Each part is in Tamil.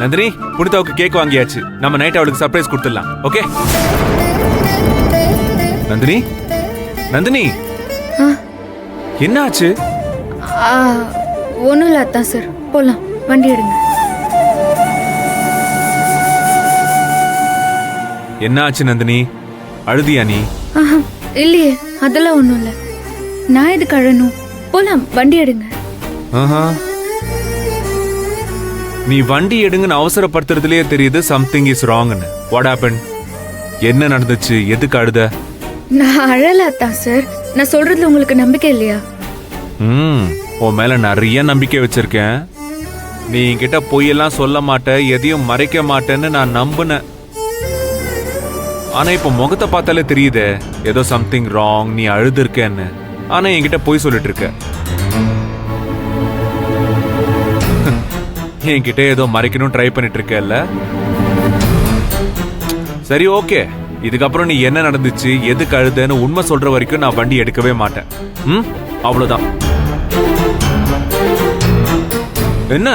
நந்தினி, புனிதாவுக்கு கேக் வாங்கியாச்சு. நம்ம நைட் அவளுக்கு சர்ப்ரைஸ் கொடுத்துடலாம். ஓகே நந்தினி? நந்தினி, என்ன ஆச்சு? ஒன்றும் இல்லை அத்தான் சார், போகலாம், வண்டி எடுங்க. என்ன ஆச்சு நந்தினி? அழுதியா நீ? இல்லையே, அதெல்லாம் ஒன்றும் இல்லை. நான் எதுக்கு அழணும்? போகலாம், வண்டி எடுங்க. நீ வண்டி எடுங்கன்னு அவசரப்படுத்துறதுலயே தெரியுது சம்திங் இஸ் ராங்னு. What happen? என்ன நடந்துச்சு? எதுக்கு அழுத? நான் அழல அத்தான் சார். நான் சொல்றதுல உங்களுக்கு நம்பிக்கை இல்லையா? உன் மேல நிறைய நம்பிக்கை வச்சிருக்கேன். நீ என்கிட்ட பொய்யெல்லாம் சொல்ல மாட்ட, எதையும் மறைக்க மாட்டேன்னு நான் நம்புனேன். ஆனா இப்ப முகத்தை பார்த்தாலே தெரியுதே ஏதோ சம்திங் ராங், நீ அழுது இருக்கேன்னு. ஆனா என்கிட்ட பொய் சொல்லிட்டு இருக்க. என்கிட்ட ஏதோ மறைக்கணும் ட்ரை பண்ணிட்டு இருக்கல. சரி, ஓகே. இதுக்கப்புறம் நீ என்ன நடந்துச்சு, எதுக்கு அழுதுன்னு உண்மை சொல்ற வரைக்கும் நான் வண்டி எடுக்கவே மாட்டேன். அவ்வளவுதான். என்ன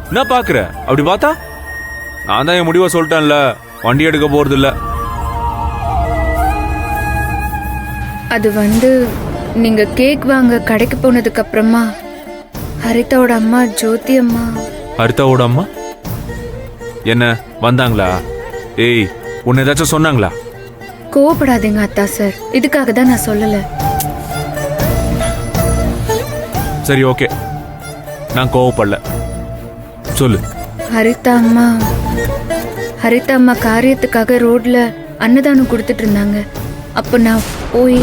என்ன பாக்குற? அப்படி பார்த்தா நான் தான் என் முடிவை சொல்லிட்டேன்ல, வண்டி எடுக்க போறது இல்ல. அது நீங்க கேக் வாங்க கடைக்கு போனதுக்கு அப்புறமா ஹரிதாவோட அம்மா ஜோதி அம்மா. ஹரிதாவோட அம்மா என்ன வந்தாங்களா? ஏய், உன்னை ஏதாச்சும் சொன்னாங்களா? கோவப்படாதீங்க அத்தா சார், இதுக்காக தான் நான் சொல்லல. சரி, ஓகே, நான் கோவப்படல, சொல்லு. ஹரிதா அம்மா காரியத்துக்காக ரோட்ல அன்னதானம் கொடுத்துட்டு இருந்தாங்க. அப்ப நான் போய்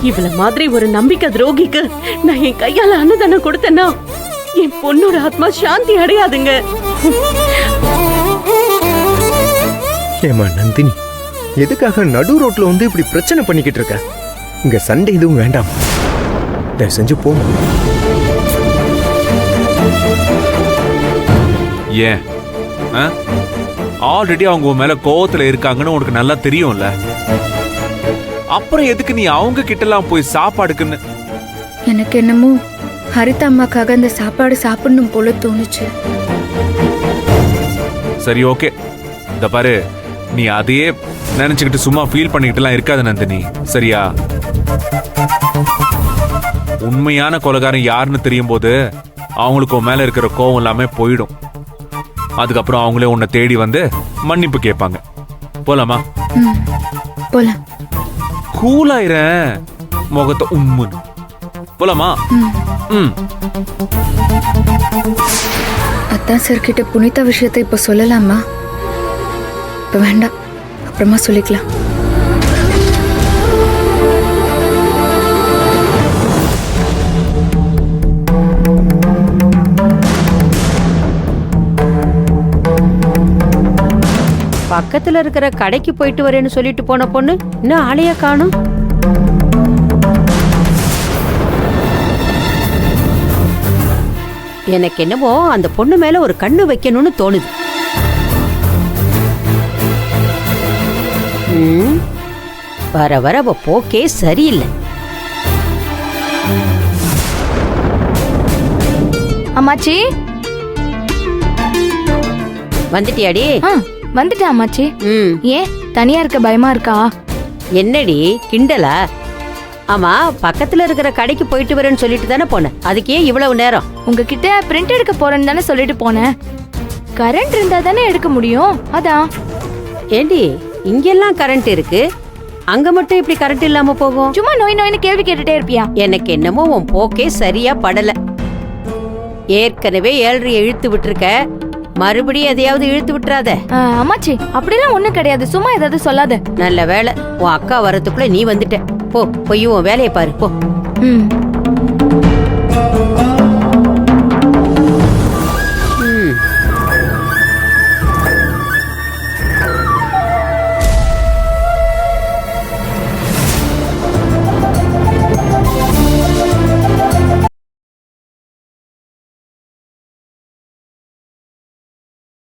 இவள மாதிரி ஒரு நம்பிக்கை துரோகிக்கு நான் என் கையால அன்னதானம் கொடுத்தேன்னா என் பொண்ணோட ஆத்மா சாந்தி அடையாதுங்க. ஏமா நந்தினி, எதுக்காக நடு ரோட்ல இப்படி பிரச்சனை பண்ணிக்கிட்டு இருக்க? இங்க சண்டை எதுவும் வேண்டாம், தயவு செஞ்சு போ. ஏன்? ஆல்ரெடி அவங்க உன் மேல கோவத்துல இருக்காங்கன்னு உனக்கு நல்லா தெரியும்ல. அப்புறம் எதுக்கு நீ அவங்க கிட்டலாம் போய் சாப்பாடுக்குன்னு? எனக்கு என்னமோ ஹரிதா அம்மாக்காக அந்த சாப்பாடு சாப்பிடணும் போல தோணுச்சு. சரி, ஓகே. இந்த பாரு, நீ அதையே நினைச்சுக்கிட்டு சும்மா ஃபீல் பண்ணிக்கிட்டுலாம் இருக்காத நந்தினி, சரியா? உண்மையான கொலைகாரன் யாருன்னு தெரியும் போது அவங்களுக்கு உன் மேல இருக்கிற கோவம் எல்லாமே போயிடும். அதுக்கப்புறம் அவங்களே உன்னை தேடி வந்து மன்னிப்பு கேட்பாங்க. போலாமா? போலாம். கூலாயிரேன் முகத்தை உம்முன்னு. போலாமா? அத்தான் சார் கிட்ட புனிதா விஷயத்தை இப்ப சொல்லலாமா? இப்ப வேண்டாம், அப்புறமா சொல்லிக்கலாம். பக்கத்துல இருக்கிற கடைக்கு போயிட்டு வரேன்னு சொல்லிட்டு போன பொண்ணு இன்னும் ஆளைய காணும். எனக்கு என்னவோ அந்த பொண்ணு மேல ஒரு கண்ணு வைக்கணும்னு தோணுது. வர வர அவ போக்கே சரியில்லை. அம்மாச்சி, வந்துட்டியாடி? வந்துட்டேன் அம்மாச்சி. ஏன் தனியா இருக்க பயமா இருக்கா? என்னடி கிண்டலா? ஆமா, பக்கத்துல இருக்கிற கடைக்கு போயிட்டு வரேன்னு சொல்லிட்டு தானே போனேன். அதுக்கே இவ்வளவு நேரம்? உங்ககிட்ட பிரிண்ட் எடுக்க போறேன்னு தானே சொல்லிட்டு போனேன். கரண்ட் இருந்தா தானே எடுக்க முடியும், அதான். ஏண்டி, இங்கெல்லாம் கரண்ட் இருக்கு, அங்க மட்டும் இப்படி கரண்ட் இல்லாம போகும்? சும்மா நோய் நோய்னு கேள்வி கேட்டுட்டே இருப்பியா? எனக்கு என்னமோ உன் போக்கே சரியா படல. ஏற்கனவே 7:30 இழுத்து விட்டுருக்க, மறுபடியும் எதையாவது இழுத்து விட்டுறாத. அம்மாச்சி, அப்படிலாம் ஒண்ணும் கிடையாது, சும்மா ஏதாவது சொல்லாத. நல்ல வேலை உன் அக்கா வரதுக்குள்ள நீ வந்துட்ட. போ, போய் உன் வேலையை பாரு, போ.